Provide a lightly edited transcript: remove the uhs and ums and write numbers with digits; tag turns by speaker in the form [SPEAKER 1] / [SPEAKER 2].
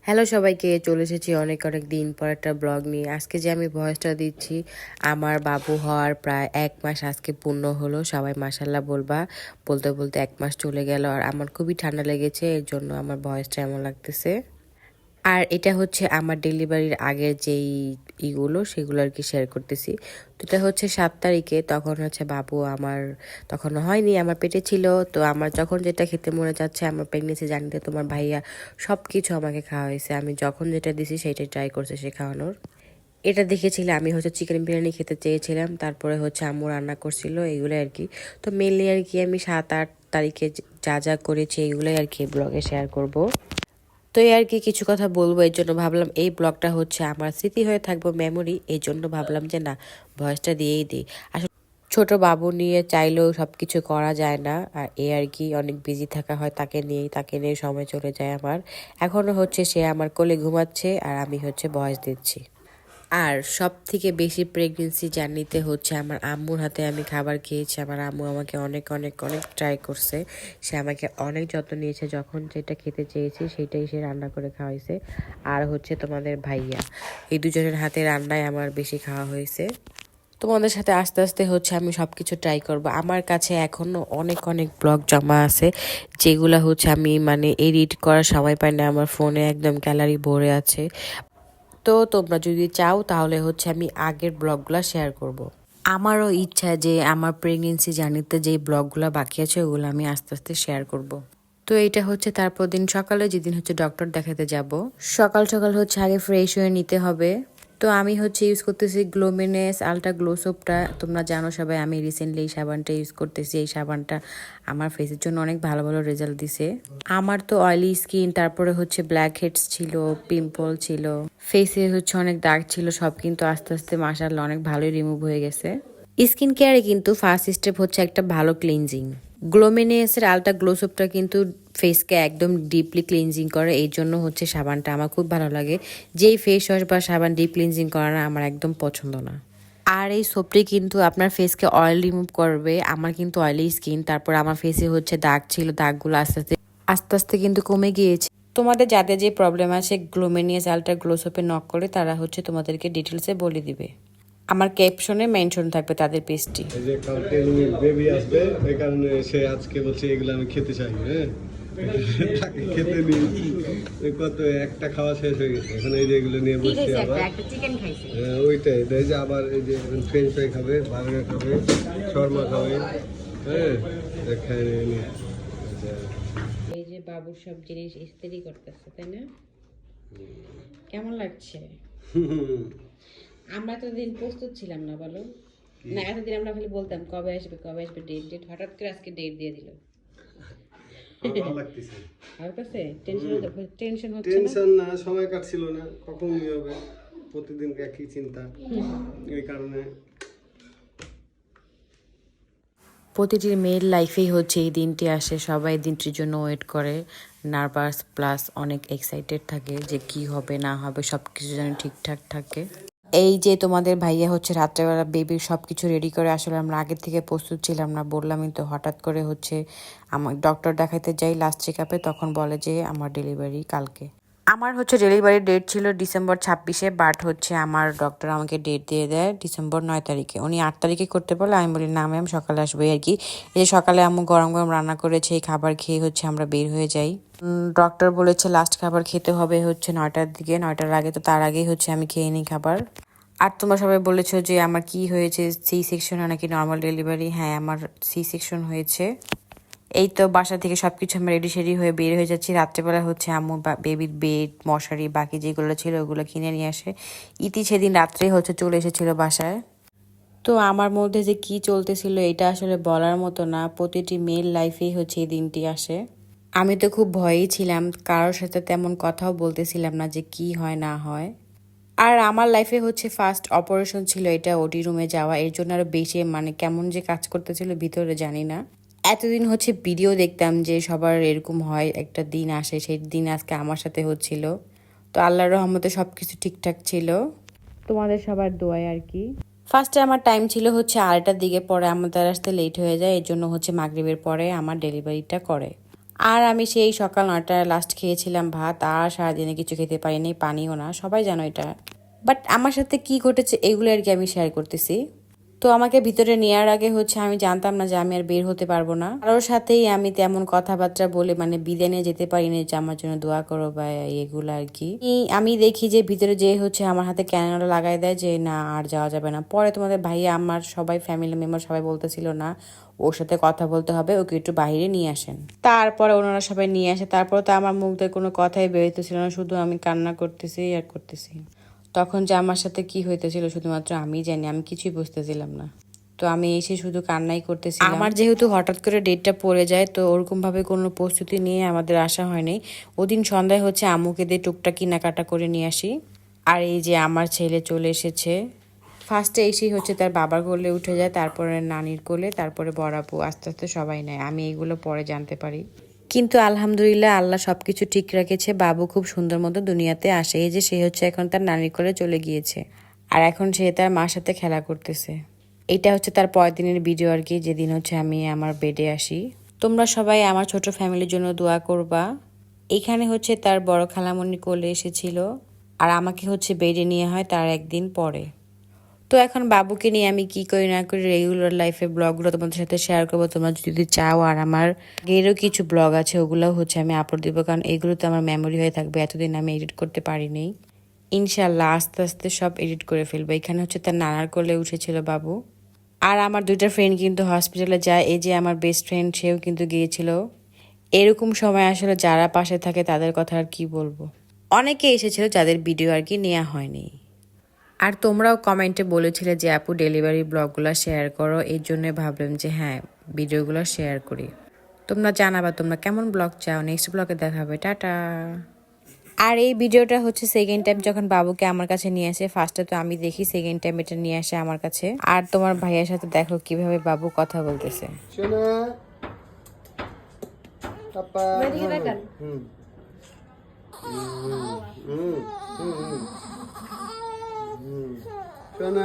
[SPEAKER 1] Hello সবাইকে, চলে এসেছি অনেক অনেক দিন পর একটা ব্লগ নিয়ে। আজকে যে আমি ভয়েসটা দিচ্ছি, আমার বাবু হওয়ার প্রায় 1 মাস আজকে পূর্ণ হলো। সবাই মাশাল্লাহ বলবা। বলতে বলতে 1 মাস চলে গেল, আর আমার খুবই ঠান্ডা লেগেছে, এর জন্য আমার ভয়েসটা এমন লাগতেছে। আর এটা হচ্ছে আমার ডেলিভারির আগের যেই ইগুলো সেগুলো আর কি শেয়ার করতেছি। তো এটা হচ্ছে 7 তারিখে, তখন হচ্ছে বাবু আমার তখন হয়নি, আমার পেটে ছিল। তো আমার যখন যেটা খেতে মনে যাচ্ছে, আমার প্রেগনেন্সি জার্নিতে তোমার ভাইয়া সব কিছু আমাকে খাওয়া হয়েছে। আমি যখন যেটা দিছি সেটাই ট্রাই করছে সে খাওয়ানোর। এটা দেখেছিলে, আমি হচ্ছে চিকেন বিরিয়ানি খেতে চেয়েছিলাম, তারপরে হচ্ছে আম্মু রান্না করছিল এইগুলো আর কি। তো মেনলি আর কি আমি 7-8 তারিখে যা যা করেছি এইগুলোই আর কি ব্লগে শেয়ার করব। তো এই আর কি কিছু কথা বলবো, এর জন্য ভাবলাম এই ব্লগটা হচ্ছে আমার স্মৃতি হয়ে থাকবো, মেমোরি। এই জন্য ভাবলাম যে না, ভয়েসটা দিয়েই দিই। আসলে ছোট বাবু নিয়ে চাইলেও সব কিছু করা যায় না, আর এই আর কি অনেক বিজি থাকা হয় তাকে নিয়ে সময় চলে যায় আমার। এখনও হচ্ছে সে আমার কোলে ঘুমাচ্ছে আর আমি হচ্ছে ভয়েস দিচ্ছি। আর সব থেকে বেশি প্রেগনেন্সি জার্নিতে হচ্ছে আমার আম্মুর হাতে আমি খাবার খেয়েছি। আমার আম্মু আমাকে অনেক অনেক অনেক ট্রাই করছে, সে আমাকে অনেক যত্ন নিয়েছে, যখন যেটা খেতে চেয়েছি সেটাই সে রান্না করে খাওয়াইছে। আর হচ্ছে তোমাদের ভাইয়া, এই দুজনের হাতে রান্নায় আমার বেশি খাওয়া হয়েছে। তোমাদের সাথে আস্তে আস্তে হচ্ছে আমি সব কিছু ট্রাই করব। আমার কাছে এখনও অনেক অনেক ব্লগ জমা আছে, যেগুলো হচ্ছে আমি এডিট করার সময় পাই না, আমার ফোনে একদম গ্যালারি ভরে আছে। তো তোমরা যদি চাও তাহলে হচ্ছে আমি আগের ব্লগগুলো শেয়ার করব। আমারও ইচ্ছা যে আমার প্রেগনেন্সি জার্নিতে যে ব্লগগুলো বাকি আছে ওগুলো আমি আস্তে আস্তে শেয়ার করব। তো এইটা হচ্ছে তারপর দিন সকালে, যেদিন হচ্ছে ডক্টর দেখাতে যাব। সকাল সকাল হচ্ছে আগে ফ্রেশ হয়ে নিতে হবে। তো আমি হচ্ছে ইউজ করতেছি গ্লোমিনেস আলট্রা গ্লো সোপটা। তোমরা জানো সবাই, আমি রিসেন্টলি এই সাবানটা ইউজ করতেছি। এই সাবানটা আমার ফেসের জন্য অনেক ভালো ভালো রেজাল্ট দিছে। আমার তো অয়েলি স্কিন, তারপরে হচ্ছে ব্ল্যাক হেডস ছিল, পিম্পল ছিল, ফেসে হচ্ছে অনেক দাগ ছিল, সব কিন্তু আস্তে আস্তে মাশাআল্লাহ অনেক ভালোই রিমুভ হয়ে গেছে। স্কিন কেয়ারে কিন্তু ফার্স্ট স্টেপ হচ্ছে একটা ভালো ক্লিনজিং। গ্লোমিনিয়াসের আলট্রা গ্লো সোপটা কিন্তু ফেসকে একদম ডিপলি ক্লিনজিং করে, এই জন্য হচ্ছে সাবানটা আমার খুব ভালো লাগে। যেই ফেস ওয়াশ বা সাবান ডিপ ক্লিনজিং করে না, আমার একদম পছন্দ না। আর এই সোপটি কিন্তু আপনার ফেসকে অয়েল রিমুভ করবে। আমার কিন্তু অয়েলি স্কিন, তারপর আমার ফেসে হচ্ছে দাগ ছিল, দাগগুলো আস্তে আস্তে আস্তে আস্তে কিন্তু কমে গিয়েছে। তোমাদের যাদের যে প্রবলেম আছে, গ্লোমেনিয়াস আলট্রা গ্লো সোপে নক করে তারা হচ্ছে তোমাদেরকে ডিটেলসে বলে দিবে। আমার ক্যাপশনে মেনশন থাকবে তাদের পেজটি।
[SPEAKER 2] এই যে কালকে বেবি আসবে, এই কারণে সে আজকে বলছে এগুলো আমি খেতে চাই। হ্যাঁ, তাকে খেতে নিয়েছি। কত একটা খাওয়া শেষ হয়ে গেছে, এখন এই যে এগুলো নিয়ে বসছি আবার। হ্যাঁ, ওইটাই এই যে আবার এই যে ফ্রেঞ্চ ফ্রাই খাবে, বার্গার খাবে, শর্মা খাবে। হ্যাঁ, খাই নিয়ে
[SPEAKER 1] এই যে বাবুর সব জিনিস ইস্ত্রি করতেছে, তাই না? কেমন লাগছে? আমরা তো দিন প্রস্তুত ছিলাম না, বলো না? এতদিন আমরা খালি বলতাম কবে আসবে কবে আসবে, ডেট ডেট, হঠাৎ করে আজকে ডেট দিয়ে দিল।
[SPEAKER 2] ভালো লাগতেছে।
[SPEAKER 1] আমার কাছে টেনশন হচ্ছে না।
[SPEAKER 2] টেনশন না, সময় কাটছিল না, কখন কি হবে, প্রতিদিন একই চিন্তা। এই কারণে
[SPEAKER 1] প্রতিটি মেয়ের লাইফেই হচ্ছে এই দিনটি আসে, সবাই দিনটির জন্য ওয়েট করে, নার্ভাস প্লাস অনেক এক্সাইটেড থাকে যে কি হবে না হবে, সব কিছু যেন ঠিকঠাক থাকে। এই যে তোমাদের ভাইয়া হচ্ছে রাত্রেবেলা বেবির সব কিছু রেডি করে, আসলে আমরা আগের থেকে প্রস্তুত ছিলাম না, বললামই তো। হঠাৎ করে হচ্ছে আমার ডক্টর দেখাইতে যাই লাস্ট চেক আপে, তখন বলে যে আমার ডেলিভারি কালকে। আমার হচ্ছে ডেলিভারির ডেট ছিল ডিসেম্বর 26-এ, বাট হচ্ছে আমার ডক্টর আমাকে ডেট দিয়ে দেয় ডিসেম্বর 9 তারিখে। উনি 8 তারিখে করতে বলে, আমি বলি না ম্যাম, সকালে আসবোই আর কি। এই যে সকালে আম্মু গরম গরম রান্না করেছে, এই খাবার খেয়ে হচ্ছে আমরা বের হয়ে যাই। ডক্টর বলেছে লাস্ট খাবার খেতে হবে হচ্ছে 9টার দিকে, 9টার আগে, তো তার আগেই হচ্ছে আমি খেয়ে নিই খাবার। আর তোমরা সবাই বলেছো যে আমার কি হয়েছে, সি সেকশন নাকি নর্মাল ডেলিভারি। হ্যাঁ, আমার সি সেকশন হয়েছে। এই তো বাসা থেকে সবকিছু আমি রেডি সেডি হয়ে বের হয়ে যাচ্ছি। রাত্রেবেলা হচ্ছে আম্মু বেবির বেড, মশারি, বাকি যেগুলো ছিল ওগুলো কিনে নিয়ে আসে। ইতি সেদিন রাত্রে হচ্ছে চলে এসেছিল বাসায়। তো আমার মধ্যে যে কি চলতেছিল এটা আসলে বলার মতো না। প্রতিটি মেয়ের লাইফেই হচ্ছে এই দিনটি আসে। আমি তো খুব ভয়েই ছিলাম, কারোর সাথে তেমন কথাও বলতেছিলাম না যে কি হয় না হয়। আর আমার লাইফে হচ্ছে ফার্স্ট অপারেশন ছিল এটা, ওটি রুমে যাওয়া, এর জন্য আরো বেশি কেমন যে কাজ করতেছিল ভিতরে জানি না। এতদিন হচ্ছে ভিডিও দেখতাম যে সবার এরকম হয়, একটা দিন আসে, সেই দিন আজকে আমার সাথে হচ্ছিল। তো আল্লাহর রহমতে সবকিছু ঠিকঠাক ছিল, তোমাদের সবার দোয়ায় আর কি। ফার্স্টে আমার টাইম ছিল হচ্ছে 8টার দিকে, পরে আমাদের আসতে লেট হয়ে যায়, এর জন্য হচ্ছে মাগরিবের পরে আমার ডেলিভারিটা করে।
[SPEAKER 3] আর আমি সেই সকাল 9টায় লাস্ট খেয়েছিলাম ভাত, আর সারাদিনে কিছু খেতে পারিনি, পানিও না, সবাই জানো এটা। বাট আমার সাথে কি ঘটেছে এগুলো আর কি আমি শেয়ার করতেছি। তো আমাকে ভিতরে নেওয়ার আগে আমি জানতাম না যে আমি আর বের হতে পারবো না। কারোর সাথেই আমি তেমন কথাবার্তা বলে বিদায় নিয়ে যেতে পারিনি যে আমার জন্য দোয়া করো বা এগুলো আর কি। আমি দেখি যে ভিতরে যে আমার হাতে ক্যামেরা লাগাই দেয় যে না আর যাওয়া যাবে না। পরে তোমাদের ভাইয়া আমার সবাই ফ্যামিলি মেম্বার সবাই বলতেছিল না ওর সাথে কথা বলতে হবে, ওকে একটু বাইরে নিয়ে আসেন। তারপরে ওনারা সবাই নিয়ে আসে, তারপর তো আমার মুখ দিয়ে কোনো কথাই বেরোতেছিল না, শুধু আমি কান্না করতেছি আর করতেছি। তখন যে আমার সাথে কি হইতেছিল শুধুমাত্র আমি জানি, আমি কিছুই বুঝতেছিলাম না। তো আমি এসে শুধু কান্নাই করতেছি। আমার যেহেতু হঠাৎ করে ডেটটা পড়ে যায়, তো ওরকম ভাবে কোনো প্রস্তুতি নিয়ে আমাদের আসা হয়নি। ওদিন সন্ধ্যায় আম্মুকে দিয়ে টুকটাক কেনাকাটা করে নিয়ে আসি। আর এই যে আমার ছেলে চলে এসেছে। ফার্স্টে এসেই তার বাবার কোলে উঠে যায়, তারপরে নানির কোলে, তারপরে বড় আপু, আস্তে আস্তে সবাই নেয়। আমি এগুলো পরে জানতে পারি। কিন্তু আলহামদুলিল্লাহ আল্লাহ সবকিছু ঠিক রেখেছে, বাবু খুব সুন্দর মতো দুনিয়াতে আসে। এই যে সে এখন তার নানির কোলে চলে গিয়েছে, আর এখন সে তার মার সাথে খেলা করতেছে। এটা তার পরের দিনের ভিডিও আর কি, যেদিন আমি আমার বেডে আসি। তোমরা সবাই আমার ছোট ফ্যামিলির জন্য দোয়া করবা। এখানে তার বড় খালামণি কোলে এসেছিল, আর আমাকে বেডে নিয়ে হয় তার একদিন পরে। তো এখন বাবুকে নিয়ে আমি কি করি না করি রেগুলার লাইফে ব্লগগুলো তোমাদের সাথে শেয়ার করবো, তোমরা যদি চাও। আর আমার আগেরও কিছু ব্লগ আছে, ওগুলো আমি আপলোড দিব, কারণ এগুলো তো আমার মেমোরি হয়ে থাকবে। এতদিন আমি এডিট করতে পারিনি, ইনশাল্লাহ আস্তে আস্তে সব এডিট করে ফেলবো। এখানে তার নানার কোলে উঠেছিল বাবু। আর আমার দুইটা ফ্রেন্ড কিন্তু হসপিটালে যায়। এই যে আমার বেস্ট ফ্রেন্ড, সেও কিন্তু গিয়েছিল। এরকম সময় আসলে যারা পাশে থাকে তাদের কথা আর কি বলবো। অনেকে এসেছিল যাদের ভিডিও আর কি নেওয়া হয়নি। আর তোমরাও কমেন্টে বলেছিলে যে আপু ডেলিভারি ব্লগগুলো শেয়ার করো, এই জন্য ভাবলাম যে হ্যাঁ ভিডিওগুলো শেয়ার করি। তোমরা জানাবা তোমরা কেমন ব্লগ চাও। নেক্সট ব্লগে দেখা হবে, টাটা। আর এই ভিডিওটা সেকেন্ড টাইম যখন বাবুকে আমার কাছে নিয়ে আসে। ফার্স্টে তো আমি দেখি, সেকেন্ড টাইম এটা নিয়ে আসে আমার কাছে। আর তোমার ভাইয়ের সাথে দেখো কিভাবে বাবু কথা বলতেছে।
[SPEAKER 2] শোনা পাপা শোনা